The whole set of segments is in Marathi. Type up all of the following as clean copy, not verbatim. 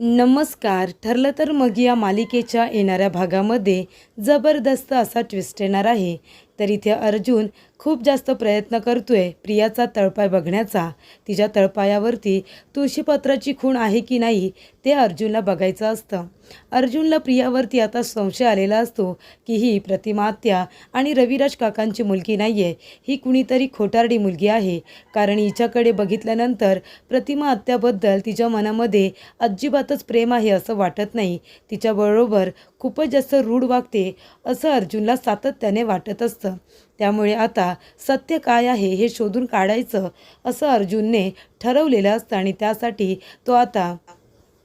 नमस्कार. ठरलं तर मग या मालिकेच्या येणाऱ्या भागामध्ये जबरदस्त असा ट्विस्ट येणार आहे. तर इथे अर्जुन खूप जास्त प्रयत्न करतोय प्रियाचा तळपाय बघण्याचा. तिच्या तळपायावरती तुळशीपत्राची खूण आहे की नाही ते अर्जुनला बघायचं असतं. अर्जुनला प्रियावरती आता संशय आलेला असतो की ही प्रतिमा आत्या आणि रविराज काकांची मुलगी नाही आहे, ही कुणीतरी खोटारडी मुलगी आहे. कारण हिच्याकडे बघितल्यानंतर प्रतिमा आत्याबद्दल तिच्या मनामध्ये अजिबातच प्रेम आहे असं वाटत नाही. तिच्याबरोबर खूपच जास्त रूढ वागते असं अर्जुनला सातत्याने वाटत असतं. त्यामुळे आता सत्य काय आहे हे शोधून काढायचं असं अर्जुनने ठरवलेलं असतं आणि त्यासाठी तो आता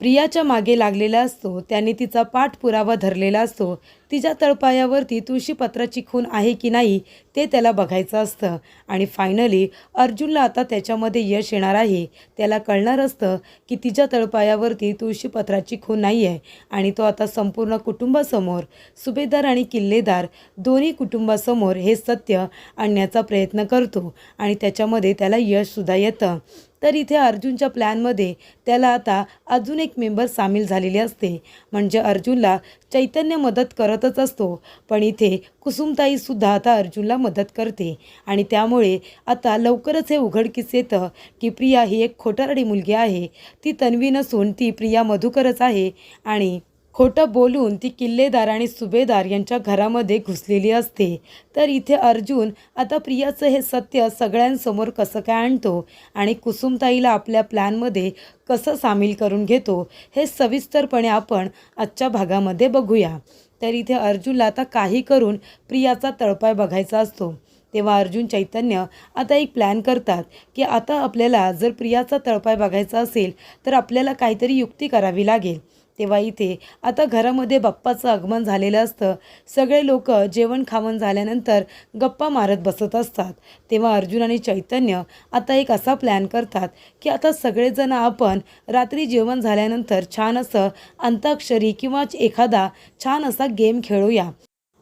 प्रियाच्या मागे लागलेला असतो. त्याने तिचा पाठपुरावा धरलेला असतो. तिच्या तळपायावरती तुळशीपत्राची खूण आहे की नाही ते त्याला बघायचं असतं आणि फायनली अर्जुनला आता त्याच्यामध्ये यश येणार आहे. त्याला कळणार असतं की तिच्या तळपायावरती तुळशीपत्राची खूण नाही आहे आणि तो आता संपूर्ण कुटुंबासमोर, सुभेदार आणि किल्लेदार दोन्ही कुटुंबासमोर हे सत्य आणण्याचा प्रयत्न करतो आणि त्याच्यामध्ये त्याला यशसुद्धा येतं. तर इथे अर्जुनच्या प्लॅनमध्ये त्याला आता अजून एक मेंबर सामील झालेले असते. म्हणजे अर्जुनला चैतन्य मदत करतच असतो, पण इथे कुसुमताईसुद्धा आता अर्जुनला मदत करते आणि त्यामुळे आता लवकरच हे उघडकीस येतं की प्रिया ही एक खोटारडी मुलगी आहे. ती तन्वी नसून ती प्रिया मधुकरच आहे आणि खोटं बोलून ती किल्लेदार आणि सुभेदार यांच्या घरामध्ये घुसलेली असते. तर इथे अर्जुन आता प्रियाचं हे सत्य सगळ्यांसमोर कसं काय आणतो आणि कुसुमताईला आपल्या प्लॅनमध्ये कसं सामील करून घेतो हे सविस्तरपणे आपण आजच्या भागामध्ये बघूया. तर इथे अर्जुनला आता काही करून प्रियाचा तळपाय बघायचा असतो. तेव्हा अर्जुन चैतन्य आता एक प्लॅन करतात की आता आपल्याला जर प्रियाचा तळपाय बघायचा असेल तर आपल्याला काहीतरी युक्ती करावी लागेल. तेव्हा इथे आता घरामध्ये बाप्पाचं आगमन झालेलं असतं. सगळे लोक जेवण खावण झाल्यानंतर गप्पा मारत बसत असतात. तेव्हा अर्जुन आणि चैतन्य आता एक असा प्लॅन करतात की आता सगळेजण आपण रात्री जेवण झाल्यानंतर छान असं अंताक्षरी किंवा एखादा छान असा गेम खेळूया.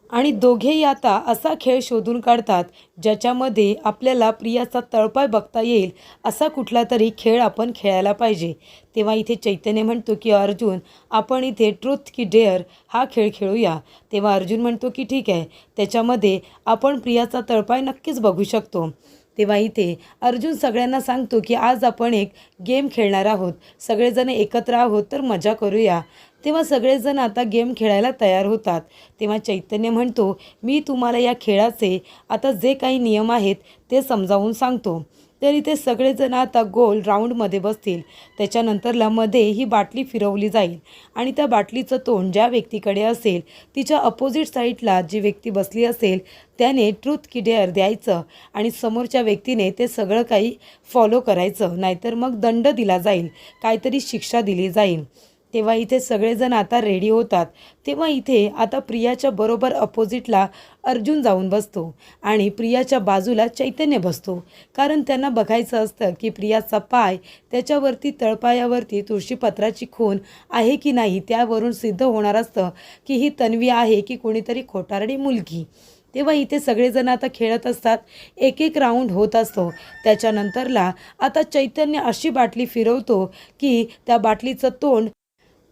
आणि दोघेही आता असा खेळ शोधून काढतात ज्याच्यामध्ये आपल्याला प्रियाचा तळपाय बघता येईल असा कुठला तरी खेळ आपण खेळायला पाहिजे. तेव्हा इथे चैतन्य म्हणतो की अर्जुन, आपण इथे ट्रूथ की डेअर हा खेळ खेळूया. तेव्हा अर्जुन म्हणतो की ठीक आहे, त्याच्यामध्ये आपण प्रियाचा तळपाय नक्कीच बघू शकतो. तेव्हा इथे अर्जुन सगळ्यांना सांगतो की आज आपण एक गेम खेळणार आहोत, सगळेजण एकत्र आहोत तर मजा करूया. तेव्हा सगळेजण आता गेम खेळायला तयार होतात. तेव्हा चैतन्य म्हणतो, मी तुम्हाला या खेळाचे आता जे काही नियम आहेत ते समजावून सांगतो. तर इथे सगळेजण आता गोल राऊंडमध्ये बसतील. त्याच्यानंतरला मध्ये ही बाटली फिरवली जाईल आणि त्या बाटलीचं तोंड ज्या व्यक्तीकडे असेल तिच्या अपोजिट साईडला जी व्यक्ती बसली असेल त्याने ट्रूथ की डेअर द्यायचं आणि समोरच्या व्यक्तीने ते सगळं काही फॉलो करायचं, नाहीतर मग दंड दिला जाईल, काहीतरी शिक्षा दिली जाईल. तेव्हा इथे सगळेजण आता रेडी होतात. तेव्हा इथे आता प्रियाच्या बरोबर अपोजिटला अर्जुन जाऊन बसतो आणि प्रियाच्या बाजूला चैतन्य बसतो. कारण त्यांना बघायचं असतं की प्रियाचा पाय त्याच्यावरती तळपायावरती तुळशीपत्राची खूण आहे की नाही. त्यावरून सिद्ध होणार असतं की ही तन्वी आहे की कोणीतरी खोटारडी मुलगी. तेव्हा इथे सगळेजण आता खेळत असतात. एक एक राऊंड होत असतो. त्याच्यानंतरला आता चैतन्य अशी बाटली फिरवतो की त्या बाटलीचं तोंड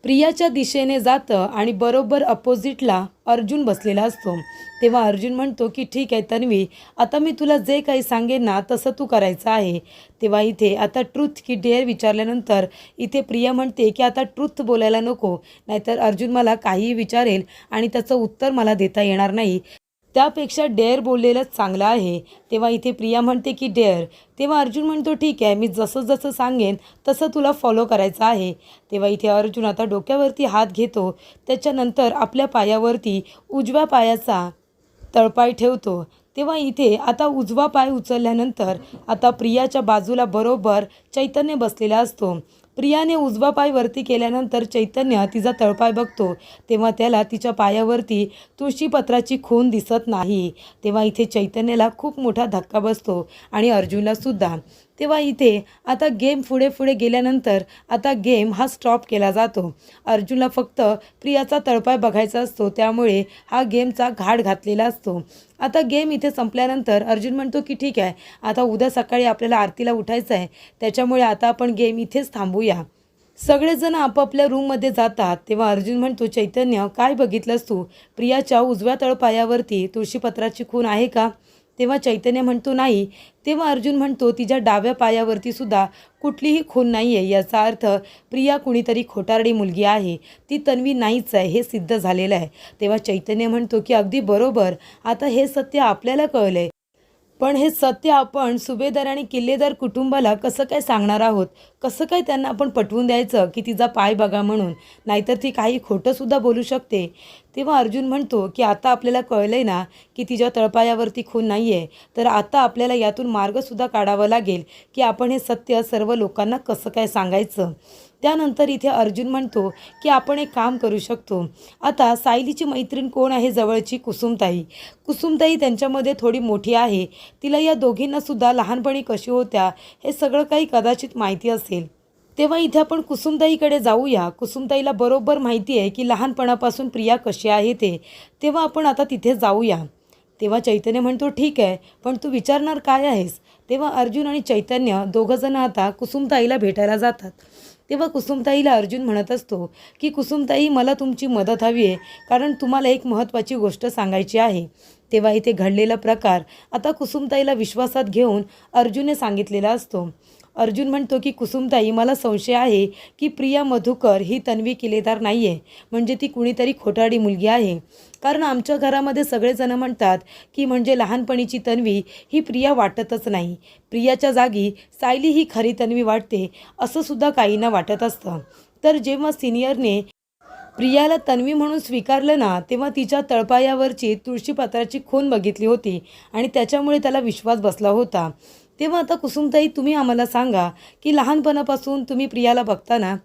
प्रियाच्या दिशेने जातं आणि बरोबर अपोजिटला अर्जुन बसलेला असतो. तेव्हा अर्जुन म्हणतो की ठीक आहे तन्वी, आता मी तुला जे काही सांगेन ना तसं तू करायचं आहे. तेव्हा इथे आता ट्रूथ की डेअर विचारल्यानंतर इथे प्रिया म्हणते की आता ट्रूथ बोलायला नको, नाहीतर अर्जुन मला काहीही विचारेल आणि त्याचं उत्तर मला देता येणार नाही. त्यापेक्षा डेअर बोललेलंच चांगलं आहे. तेव्हा इथे प्रिया म्हणते की डेअर. तेव्हा अर्जुन म्हणतो ठीक आहे, मी जसं जसं सांगेन तसं तुला फॉलो करायचं आहे. तेव्हा इथे अर्जुन आता डोक्यावरती हात घेतो. त्याच्यानंतर आपल्या पायावरती उजव्या पायाचा तळपाय ठेवतो. तेव्हा इथे आता उजवा पाय उचलल्यानंतर आता प्रियाच्या बाजूला बरोबर चैतन्य बसलेला असतो. प्रियाने उजवा पाय वरती केल्यानंतर चैतन्य तिचा तळपाय बघतो. तेव्हा त्याला तिच्या पायावरती तुळशीपत्राची खूण दिसत नाही. तेव्हा इथे चैतन्याला खूप मोठा धक्का बसतो आणि अर्जुनलासुद्धा. तेव्हा इथे आता गेम पुढे पुढे गेल्यानंतर आता गेम हा स्टॉप केला जातो. अर्जुनला फक्त प्रियाचा तळपाय बघायचा असतो, त्यामुळे हा गेमचा घाट घातलेला असतो. आता गेम इथे संपल्यानंतर अर्जुन म्हणतो की ठीक आहे, आता उद्या सकाळी आपल्याला आरतीला उठायचं आहे, त्याच्यामुळे आता आपण गेम इथेच थांबूया. सगळेजण आपापल्या रूममध्ये जातात तेव्हा अर्जुन म्हणतो, चैतन्य काय बघितलंस तू? प्रियाच्या उजव्या तळपायावरती तुळशीपत्राची खूण आहे का? तेव्हा चैतन्य म्हणतो नाही. तेव्हा अर्जुन म्हणतो, तिच्या डाव्या पायावरती सुद्धा कुठलीही खूण नाही आहे. याचा अर्थ प्रिया कुणीतरी खोटारडी मुलगी आहे, ती तन्वी नाहीच आहे, हे सिद्ध झालेलं आहे. तेव्हा चैतन्य म्हणतो की अगदी बरोबर, आता हे सत्य आपल्याला कळलं आहे. पण हे सत्य आपण सुभेदार आणि किल्लेदार कुटुंबाला कसं काय सांगणार आहोत? कसं काय त्यांना आपण पटवून द्यायचं की तिचा पाय बघा म्हणून? नाहीतर ती काही खोटंसुद्धा बोलू शकते. तेव्हा अर्जुन म्हणतो की आता आपल्याला कळलं आहे ना की तिच्या तळपायावरती खून नाही आहे, तर आता आपल्याला यातून मार्गसुद्धा काढावा लागेल की आपण हे सत्य सर्व लोकांना कसं काय सांगायचं. त्यानंतर इथे अर्जुन म्हणतो की आपण एक काम करू शकतो. आता सायलीची मैत्रीण कोण आहे जवळची? कुसुमताई. कुसुमताई त्यांच्यामध्ये थोडी मोठी आहे. तिला या दोघींनासुद्धा लहानपणी कशी होत्या हे सगळं काही कदाचित माहिती असेल. तेव्हा इथे आपण कुसुमताईकडे जाऊया. कुसुमताईला बरोबर माहिती आहे की लहानपणापासून प्रिया कशी आहे ते. तेव्हा आपण आता तिथे जाऊया. तेव्हा चैतन्य म्हणतो ठीक आहे, पण तू विचारणार काय आहेस? तेव्हा अर्जुन आणि चैतन्य दोघंजणं आता कुसुमताईला भेटायला जातात. तेव्हा कुसुमताईला अर्जुन म्हणत असतो की कुसुमताई, मला तुमची मदत हवी आहे, कारण तुम्हाला एक महत्त्वाची गोष्ट सांगायची आहे. तेव्हा इथे घडलेला प्रकार आता कुसुमताईला विश्वासात घेऊन अर्जुनने सांगितलेला असतो. अर्जुन म्हणतो की कुसुमताई, मला संशय आहे की प्रिया मधुकर ही तन्वी किल्लेदार नाही आहे, म्हणजे ती कुणीतरी खोटारडी मुलगी आहे. कारण आमच्या घरामध्ये सगळेजण म्हणतात की म्हणजे लहानपणीची तन्वी ही प्रिया वाटतच नाही. प्रियाच्या जागी सायली ही खरी तन्वी वाटते, असं सुद्धा काहींना वाटत असतं. तर जेव्हा सिनियरने प्रियाला तन्वी म्हणून स्वीकारलं ना, तेव्हा तिच्या तळपायावरची तुळशीपत्राची खूण बघितली होती आणि त्याच्यामुळे त्याला विश्वास बसला होता. तेव्हा आता कुसुमताई, तुम्ही आम्हाला सांगा की लहानपणापासून तुम्ही प्रियाला बघता ना?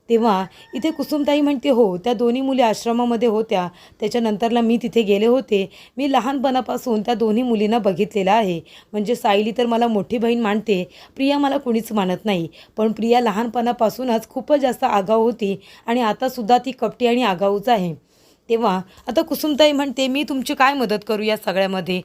तेव्हा इथे कुसुमताई म्हणते, हो, त्या दोन्ही मुली आश्रमामध्ये होत्या, त्याच्यानंतरला मी तिथे गेले होते. मी लहानपणापासून त्या दोन्ही मुलींना बघितलेलं आहे. म्हणजे सायली तर मला मोठी बहीण मानते, प्रिया मला कुणीच मानत नाही. पण प्रिया लहानपणापासूनच खूपच जास्त आगाऊ होती आणि आतासुद्धा ती कपटी आणि आगाऊच आहे. तेव्हा आता कुसुमताई म्हणते, मी तुमची काय मदत करू या सगळ्यामध्ये?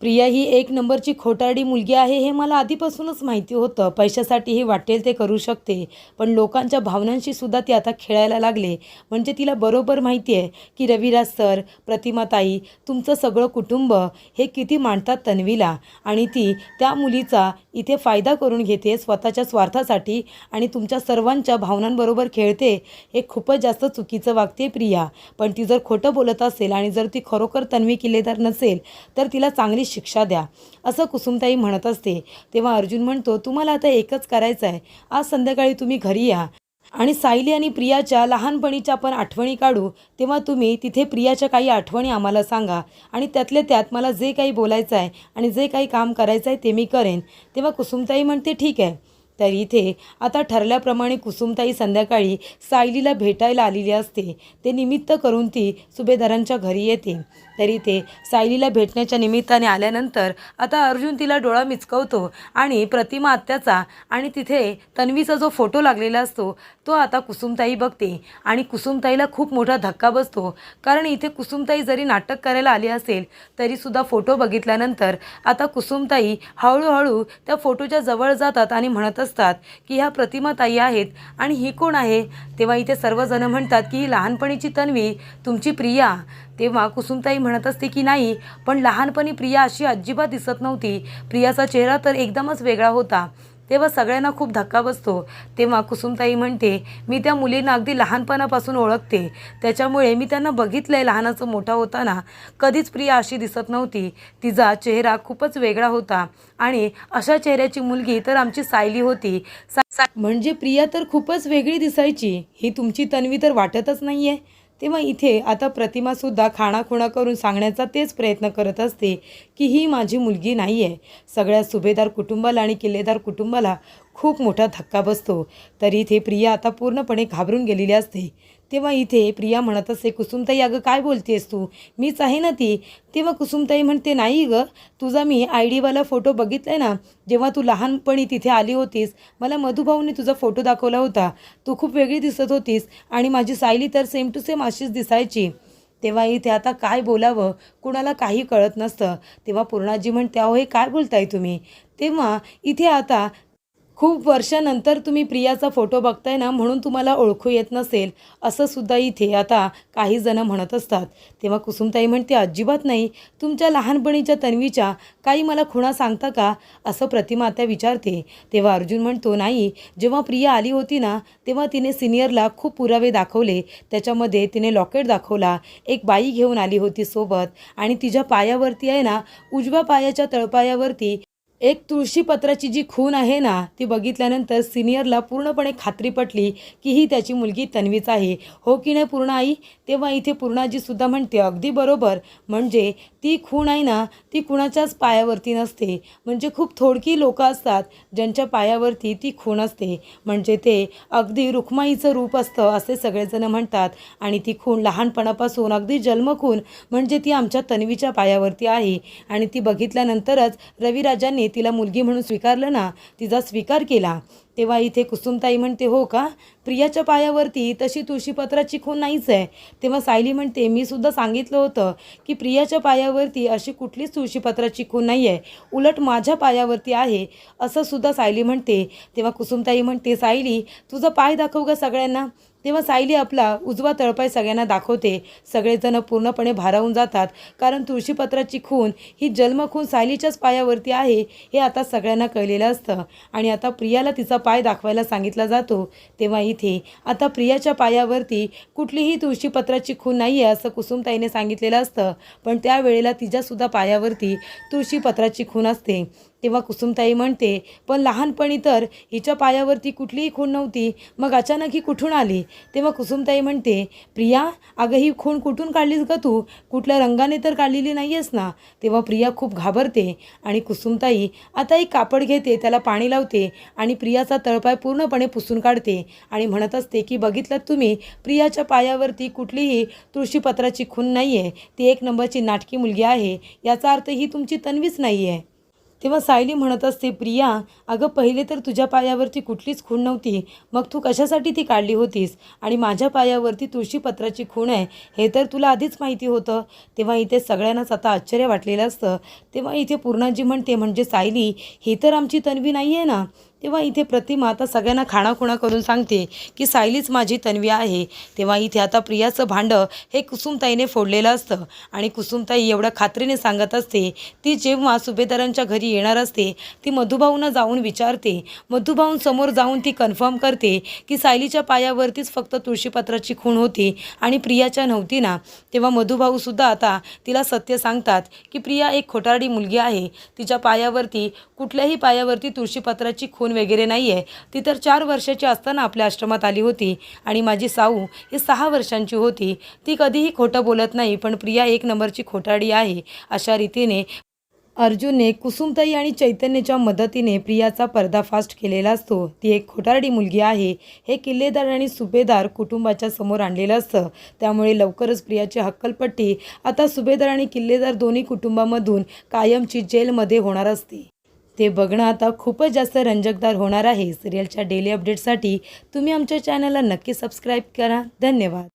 प्रिया ही एक नंबरची खोटारडी मुलगी आहे हे मला आधीपासूनच माहिती होतं. पैशासाठी ही वाटेल ते करू शकते, पण लोकांच्या भावनांशी सुद्धा ती आता खेळायला लागले. म्हणजे तिला बरोबर माहिती आहे की रविराज सर, प्रतिमाताई, तुमचं सगळं कुटुंब हे किती मानतात तन्वीला, आणि ती त्या मुलीचा इथे फायदा करून घेते स्वतःच्या स्वार्थासाठी आणि तुमच्या सर्वांच्या भावनांबरोबर खेळते. हे खूपच जास्त चुकीचं वागते प्रिया. पण ती जर खोटं बोलत असेल आणि जर ती खरोखर तन्वी किल्लेदार नसेल तर तिला चांगली शिक्षा द्या, असं कुसुमताई म्हणत असते. तेव्हा अर्जुन म्हणतो, तुम्हाला आता एकच करायचं आहे. आज संध्याकाळी तुम्ही घरी या आणि सायली आणि प्रियाच्या लहानपणीच्या आपण आठवणी काढू. तेव्हा तुम्ही तिथे प्रियाच्या काही आठवणी आम्हाला सांगा आणि त्यातल्या त्यात मला जे काही बोलायचं आहे आणि जे काही काम करायचं आहे ते मी करेन. तेव्हा कुसुमताई म्हणते ठीक आहे. तर इथे आता ठरल्याप्रमाणे कुसुमताई संध्याकाळी सायलीला भेटायला आलेली असते. ते निमित्त करून ती सुभेदारांच्या घरी येते. तर इथे सायलीला भेटण्याच्या निमित्ताने आल्यानंतर आता अर्जुन तिला डोळा मिचकवतो आणि प्रतिमा आत्याचा आणि तिथे तन्वीचा जो फोटो लागलेला असतो तो आता कुसुमताई बघते आणि कुसुमताईला खूप मोठा धक्का बसतो. कारण इथे कुसुमताई जरी नाटक करायला आली असेल तरीसुद्धा फोटो बघितल्यानंतर आता कुसुमताई हळूहळू त्या फोटोच्या जवळ जातात आणि म्हणत असतात की ह्या प्रतिमाताई आहेत आणि ही कोण आहे? तेव्हा इथे सर्वजण म्हणतात की ही लहानपणीची तन्वी, तुमची प्रिया. तेव्हा कुसुमताई म्हणत असते की नाही, पण लहानपणी प्रिया अशी अजिबात दिसत नव्हती. प्रियाचा चेहरा तर एकदमच वेगळा होता. तेव्हा सगळ्यांना खूप धक्का बसतो. तेव्हा कुसुमताई म्हणते, मी त्या मुलींना अगदी लहानपणापासून ओळखते, त्याच्यामुळे मी त्यांना बघितलं आहे लहानाचं मोठा होताना. कधीच प्रिया अशी दिसत नव्हती. तिचा चेहरा खूपच वेगळा होता आणि अशा चेहऱ्याची मुलगी तर आमची सायली होती. म्हणजे प्रिया तर खूपच वेगळी दिसायची. ही तुमची तन्वी तर वाटतच नाही आहे. तेव्हा इथे आता प्रतिमासुद्धा खाणाखुणा करून सांगण्याचा तेच प्रयत्न करत असते की ही माझी मुलगी नाही आहे. सगळ्या सुभेदार कुटुंबाला आणि किल्लेदार कुटुंबाला खूप मोठा धक्का बसतो. तरी इथे प्रिया आता पूर्णपणे घाबरून गेलेली असते. तेव्हा इथे प्रिया म्हणत असते, कुसुमताई अगं काय बोलतेस तू? मीच आहे ना ती. तेव्हा कुसुमताई म्हणते, नाही गं, तुझा मी आयडीवाला फोटो बघितला आहे ना, जेव्हा तू लहानपणी तिथे आली होतीस, मला मधुभाऊने तुझा फोटो दाखवला होता. तू खूप वेगळी दिसत होतीस आणि माझी सायली तर सेम टू सेम अशीच दिसायची. तेव्हा इथे आता काय बोलावं, कुणाला काही कळत नसतं. तेव्हा पूर्णाजी म्हणते, अहो हे काय बोलताय तुम्ही? तेव्हा इथे आता खूप वर्षानंतर तुम्ही प्रियाचा फोटो बघताय ना, म्हणून तुम्हाला ओळखू येत नसेल, असं सुद्धा इथे आता काही जण म्हणत असतात. तेव्हा कुसुमताई म्हणते, अजिबात नाही. तुमच्या लहानपणीच्या तन्वीच्या काही मला खुणा सांगता का, असं प्रतिमा आता विचारते. तेव्हा अर्जुन म्हणतो, नाही, जेव्हा प्रिया आली होती ना, तेव्हा तिने सिनियरला खूप पुरावे दाखवले. त्याच्यामध्ये तिने लॉकेट दाखवला, एक बाई घेऊन आली होती सोबत आणि तिच्या पायावरती आहे ना, उजव्या पायाच्या तळपायावरती एक तुळशीपत्राची जी खूण आहे ना, ती बघितल्यानंतर सिनियरला पूर्णपणे खात्री पटली की ही त्याची मुलगी तन्वीच आहे. हो की नाही पूर्णा आई? तेव्हा इथे पूर्णाजीसुद्धा म्हणते, अगदी बरोबर. म्हणजे ती खूण आहे ना, ती कुणाच्याच पायावरती नसते. म्हणजे खूप थोडकी लोकं असतात ज्यांच्या पायावरती ती खूण असते. म्हणजे ते अगदी रुक्माईचं रूप असतं असे सगळेजण म्हणतात. आणि ती खूण लहानपणापासून अगदी जन्मखूण म्हणजे ती आमच्या तन्वीच्या पायावरती आहे. आणि ती बघितल्यानंतरच रविराजांनी तिला मुलगी म्हणून स्वीकारलं ना, तिचा स्वीकार केला. तेव्हा इथे कुसुमताई म्हणते, हो का, प्रियाच्या पायावरती तशी तुळशीपत्राची खूण नाहीच आहे. तेव्हा सायली म्हणते, मी सुद्धा सांगितलं होतं की प्रियाच्या पायावरती अशी कुठलीच तुळशीपत्राची खूण नाही आहे, उलट माझ्या पायावरती आहे, असं सुद्धा सायली म्हणते. तेव्हा कुसुमताई म्हणते, सायली तुझा पाय दाखव का सगळ्यांना. तेव्हा सायली आपला उजवा तळपाय सगळ्यांना दाखवते. सगळेजण पूर्णपणे भारावून जातात, कारण तुळशीपत्राची खूण ही जन्मखूण सायलीच्याच पायावरती आहे हे आता सगळ्यांना कळलेलं असतं. आणि आता प्रियाला तिचा पाय दाखवायला सांगितला जातो. तेव्हा इथे आता प्रियाच्या पायावरती कुठलीही तुळशीपत्राची खूण नाही आहे असं कुसुमताईने सांगितलेलं असतं, पण त्यावेळेला तिच्यासुद्धा पायावरती तुळशीपत्राची खूण असते. तेव्हा कुसुमताई म्हणते, पण लहानपणी तर हिच्या पायावरती कुठलीही खूण नव्हती, मग अचानक ही कुठून आली. तेव्हा कुसुमताई म्हणते, प्रिया, अगं ही खूण कुठून काढलीस गं तू, कुठल्या रंगाने तर काढलेली नाही आहेस ना. तेव्हा प्रिया खूप घाबरते आणि कुसुमताई आता एक कापड घेते, त्याला पाणी लावते आणि प्रियाचा तळपाय पूर्णपणे पुसून काढते आणि म्हणत असते की बघितलं तुम्ही, प्रियाच्या पायावरती कुठलीही तुळशीपत्राची खूण नाही आहे, ती एक नंबरची नाटकी मुलगी आहे, याचा अर्थ ही तुमची तन्वीच नाही आहे. तेव्हा सायली म्हणत असते, प्रिया, अगं पहिले तर तुझ्या पायावरती कुठलीच खूण नव्हती, मग तू कशासाठी ती काढली होतीस. आणि माझ्या पायावरती तुळशीपत्राची खूण आहे हे तर तुला आधीच माहिती होतं. तेव्हा इथे सगळ्यांनाच आता आश्चर्य वाटलेलं असतं. तेव्हा इथे पूर्णाजी म्हणते, म्हणजे सायली, ही तर आमची तन्वी नाही आहे ना. तेव्हा इथे प्रतिमा आता सगळ्यांना खाणाखुणा करून सांगते की सायलीच माझी तन्वी आहे. तेव्हा इथे आता प्रियाचं भांडं हे कुसुमताईने फोडलेलं असतं आणि कुसुमताई एवढ्या खात्रीने सांगत असते. ती जेव्हा सुभेदारांच्या घरी येणार असते, ती मधुभाऊंना जाऊन विचारते. मधुभाऊंसमोर जाऊन ती कन्फर्म करते की सायलीच्या पायावरतीच फक्त तुळशीपत्राची खूण होती आणि प्रियाच्या नव्हती ना. तेव्हा मधुभाऊसुद्धा आता तिला सत्य सांगतात की प्रिया एक खोटारडी मुलगी आहे, तिच्या पायावरती कुठल्याही पायावरती तुळशीपत्राची खूण वगैरे नाही आहे. ती तर 4 वर्षाची असताना आपल्या आश्रमात आली होती आणि माझी साऊ ही 6 वर्षांची होती. ती कधीही खोटं बोलत नाही, पण प्रिया एक नंबरची खोटारडी आहे. अशा रीतीने अर्जुनने कुसुमताई आणि चैतन्याच्या मदतीने प्रियाचा पर्दाफाश केलेला असतो. ती एक खोटारडी मुलगी आहे हे किल्लेदार आणि सुभेदार कुटुंबाच्या समोर आणलेलं असतं. त्यामुळे लवकरच प्रियाची हक्कलपट्टी आता सुभेदार आणि किल्लेदार दोन्ही कुटुंबामधून कायमची जेलमध्ये होणार असते. ते बघणं आता खूपच जास्त रंजकदार होणार आहे. सिरियलच्या डेली अपडेटसाठी तुम्ही आमच्या चॅनलला नक्की सबस्क्राईब करा. धन्यवाद.